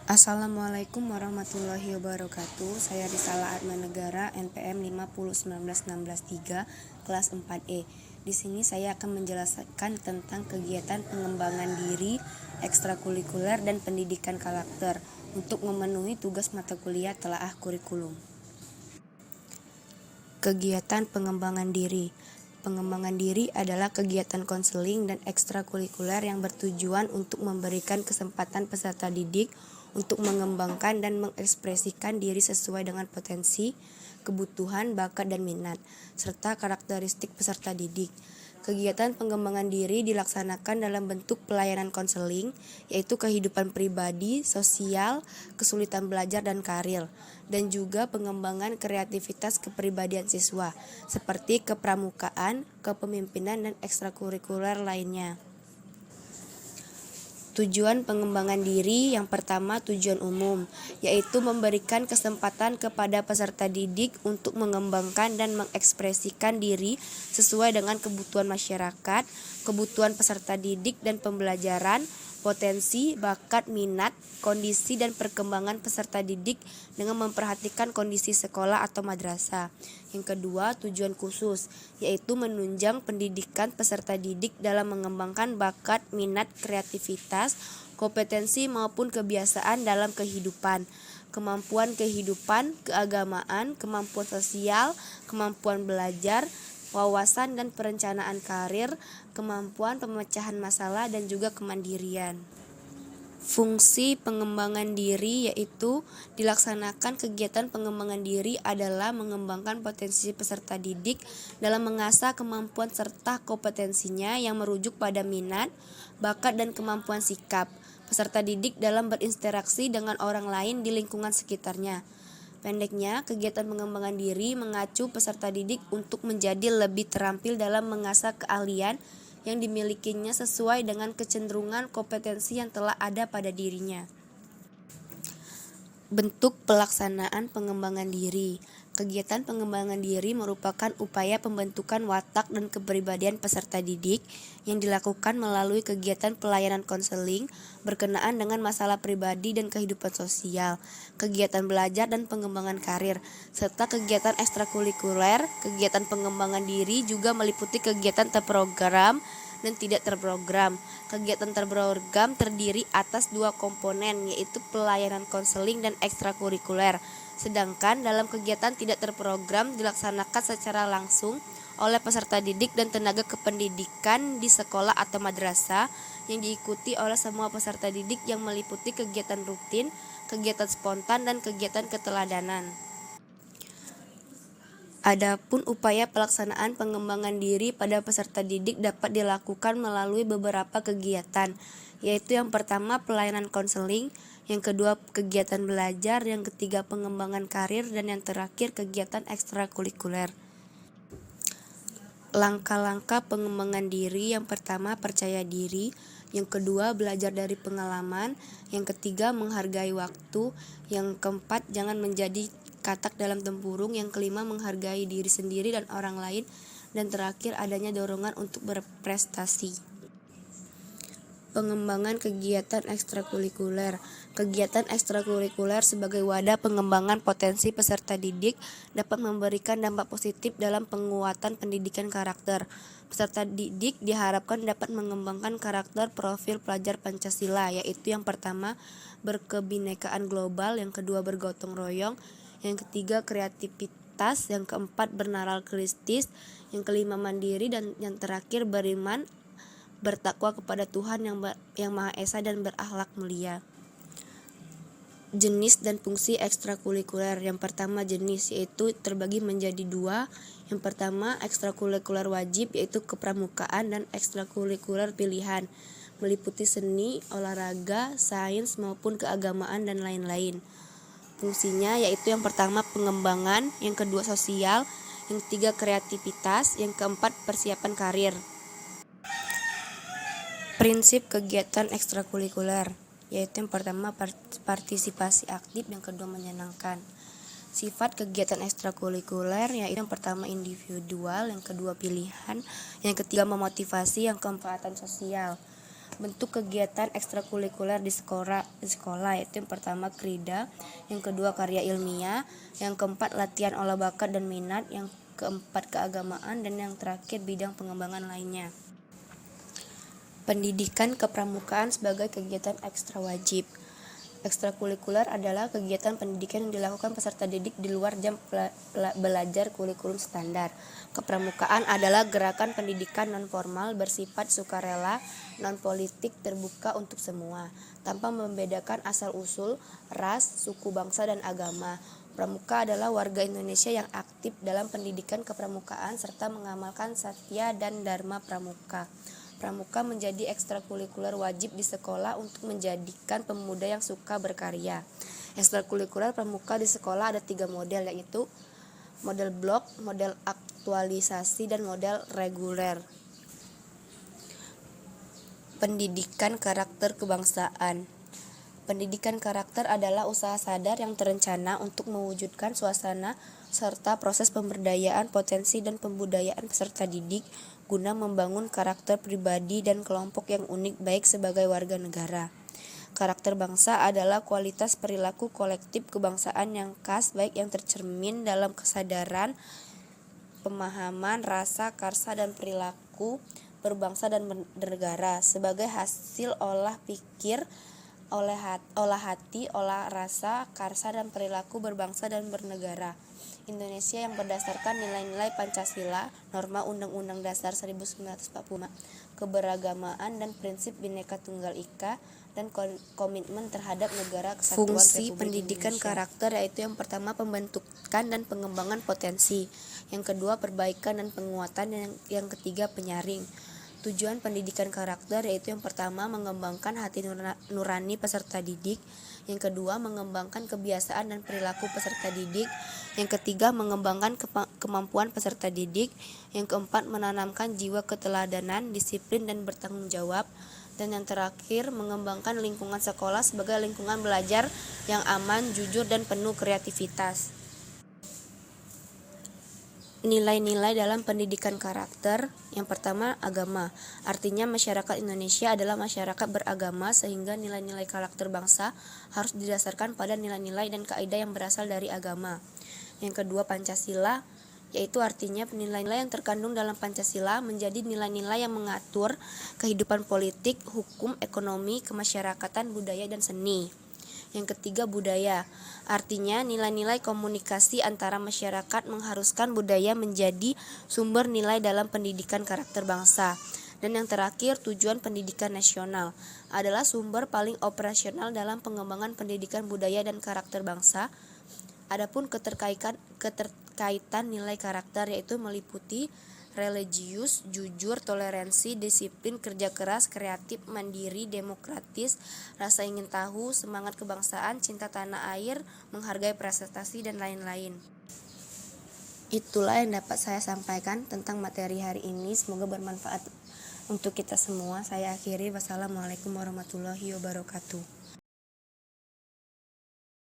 Assalamualaikum warahmatullahi wabarakatuh. Saya Risalah Atmanegara, NPM 50196163, kelas 4E. Di sini saya akan menjelaskan tentang kegiatan pengembangan diri, ekstrakurikuler, dan pendidikan karakter untuk memenuhi tugas mata kuliah telaah kurikulum. Kegiatan pengembangan diri. Pengembangan diri adalah kegiatan konseling dan ekstrakurikuler yang bertujuan untuk memberikan kesempatan peserta didik untuk mengembangkan dan mengekspresikan diri sesuai dengan potensi, kebutuhan, bakat, dan minat, serta karakteristik peserta didik. Kegiatan pengembangan diri dilaksanakan dalam bentuk pelayanan konseling, yaitu kehidupan pribadi, sosial, kesulitan belajar dan karir, dan juga pengembangan kreativitas kepribadian siswa, seperti kepramukaan, kepemimpinan, dan ekstrakurikuler lainnya. Tujuan pengembangan diri yang pertama tujuan umum, yaitu memberikan kesempatan kepada peserta didik untuk mengembangkan dan mengekspresikan diri sesuai dengan kebutuhan masyarakat, kebutuhan peserta didik dan pembelajaran, potensi, bakat, minat, kondisi dan perkembangan peserta didik dengan memperhatikan kondisi sekolah atau madrasah. Yang kedua, tujuan khusus, yaitu menunjang pendidikan peserta didik dalam mengembangkan bakat, minat, kreativitas, kompetensi maupun kebiasaan dalam kehidupan, kemampuan kehidupan, keagamaan, kemampuan sosial, kemampuan belajar, wawasan dan perencanaan karir, kemampuan pemecahan masalah, dan juga kemandirian. Fungsi pengembangan diri yaitu dilaksanakan kegiatan pengembangan diri adalah mengembangkan potensi peserta didik dalam mengasah kemampuan serta kompetensinya yang merujuk pada minat, bakat, dan kemampuan sikap peserta didik dalam berinteraksi dengan orang lain di lingkungan sekitarnya. Pendeknya, kegiatan pengembangan diri mengacu peserta didik untuk menjadi lebih terampil dalam mengasah keahlian yang dimilikinya sesuai dengan kecenderungan kompetensi yang telah ada pada dirinya. Bentuk pelaksanaan pengembangan diri. Kegiatan pengembangan diri merupakan upaya pembentukan watak dan kepribadian peserta didik yang dilakukan melalui kegiatan pelayanan konseling berkenaan dengan masalah pribadi dan kehidupan sosial, kegiatan belajar dan pengembangan karir, serta kegiatan ekstrakurikuler. Kegiatan pengembangan diri juga meliputi kegiatan terprogram dan tidak terprogram. Kegiatan terprogram terdiri atas dua komponen, yaitu pelayanan konseling dan ekstrakurikuler. Sedangkan dalam kegiatan tidak terprogram dilaksanakan secara langsung oleh peserta didik dan tenaga kependidikan di sekolah atau madrasah yang diikuti oleh semua peserta didik yang meliputi kegiatan rutin, kegiatan spontan, dan kegiatan keteladanan. Adapun upaya pelaksanaan pengembangan diri pada peserta didik dapat dilakukan melalui beberapa kegiatan, yaitu yang pertama pelayanan konseling, yang kedua kegiatan belajar, yang ketiga pengembangan karir, dan yang terakhir kegiatan ekstrakurikuler. Langkah-langkah pengembangan diri: yang pertama percaya diri, yang kedua belajar dari pengalaman, yang ketiga menghargai waktu, yang keempat jangan menjadi katak dalam tempurung, yang kelima menghargai diri sendiri dan orang lain, dan terakhir adanya dorongan untuk berprestasi. Pengembangan kegiatan ekstrakurikuler. Kegiatan ekstrakurikuler sebagai wadah pengembangan potensi peserta didik dapat memberikan dampak positif dalam penguatan pendidikan karakter. Peserta didik diharapkan dapat mengembangkan karakter profil pelajar Pancasila, yaitu yang pertama berkebinekaan global, yang kedua bergotong royong, yang ketiga kreativitas, yang keempat bernaralistis, yang kelima mandiri, dan yang terakhir beriman, bertakwa kepada Tuhan yang Maha Esa dan berakhlak mulia. Jenis dan fungsi ekstrakurikuler. Yang pertama jenis, yaitu terbagi menjadi dua. Yang pertama ekstrakurikuler wajib, yaitu kepramukaan, dan ekstrakurikuler pilihan, meliputi seni, olahraga, sains maupun keagamaan dan lain-lain. Fungsinya yaitu yang pertama pengembangan, yang kedua sosial, yang ketiga kreativitas, yang keempat persiapan karir. Prinsip kegiatan ekstrakurikuler, yaitu yang pertama partisipasi aktif, yang kedua menyenangkan. Sifat kegiatan ekstrakurikuler yaitu yang pertama individual, yang kedua pilihan, yang ketiga memotivasi, yang keempat sosial. Bentuk kegiatan ekstrakurikuler di sekolah yaitu yang pertama krida, yang kedua karya ilmiah, yang keempat latihan olah bakat dan minat, yang keempat keagamaan, dan yang terakhir bidang pengembangan lainnya. Pendidikan kepramukaan sebagai kegiatan ekstra wajib. Ekstrakurikuler adalah kegiatan pendidikan yang dilakukan peserta didik di luar jam belajar kurikulum standar. Kepramukaan adalah gerakan pendidikan non-formal bersifat sukarela, non-politik, terbuka untuk semua, tanpa membedakan asal-usul, ras, suku, bangsa, dan agama. Pramuka adalah warga Indonesia yang aktif dalam pendidikan kepramukaan serta mengamalkan satya dan dharma pramuka. Pramuka menjadi ekstrakurikuler wajib di sekolah untuk menjadikan pemuda yang suka berkarya. Ekstrakurikuler pramuka di sekolah ada 3 model, yaitu model blok, model aktualisasi, dan model reguler. Pendidikan karakter kebangsaan. Pendidikan karakter adalah usaha sadar yang terencana untuk mewujudkan suasana serta proses pemberdayaan potensi dan pembudayaan peserta didik guna membangun karakter pribadi dan kelompok yang unik baik sebagai warga negara. Karakter bangsa adalah kualitas perilaku kolektif kebangsaan yang khas baik yang tercermin dalam kesadaran, pemahaman, rasa, karsa, dan perilaku berbangsa dan bernegara sebagai hasil olah pikir, olah hati, olah rasa, karsa, dan perilaku berbangsa dan bernegara Indonesia yang berdasarkan nilai-nilai Pancasila, norma Undang-Undang Dasar 1945, keberagamaan dan prinsip Bhinneka Tunggal Ika, dan komitmen terhadap negara kesatuan Fungsi Republik pendidikan Indonesia. karakter yaitu yang pertama pembentukan dan pengembangan potensi, yang kedua perbaikan dan penguatan, dan yang ketiga penyaring. Tujuan pendidikan karakter yaitu yang pertama mengembangkan hati nurani peserta didik, yang kedua mengembangkan kebiasaan dan perilaku peserta didik, yang ketiga mengembangkan kemampuan peserta didik, yang keempat menanamkan jiwa keteladanan, disiplin, dan bertanggung jawab, dan yang terakhir mengembangkan lingkungan sekolah sebagai lingkungan belajar yang aman, jujur, dan penuh kreativitas. Nilai-nilai dalam pendidikan karakter. Yang pertama, agama. Artinya masyarakat Indonesia adalah masyarakat beragama sehingga nilai-nilai karakter bangsa harus didasarkan pada nilai-nilai dan kaidah yang berasal dari agama. Yang kedua, Pancasila, yaitu artinya nilai-nilai yang terkandung dalam Pancasila menjadi nilai-nilai yang mengatur kehidupan politik, hukum, ekonomi, kemasyarakatan, budaya, dan seni. Yang ketiga, budaya. Artinya nilai-nilai komunikasi antara masyarakat mengharuskan budaya menjadi sumber nilai dalam pendidikan karakter bangsa. Dan yang terakhir, tujuan pendidikan nasional adalah sumber paling operasional dalam pengembangan pendidikan budaya dan karakter bangsa. Adapun keterkaitan nilai karakter yaitu meliputi religius, jujur, toleransi, disiplin, kerja keras, kreatif, mandiri, demokratis, rasa ingin tahu, semangat kebangsaan, cinta tanah air, menghargai prestasi, dan lain-lain. Itulah yang dapat saya sampaikan tentang materi hari ini. Semoga bermanfaat untuk kita semua. Saya akhiri. Wassalamualaikum warahmatullahi wabarakatuh.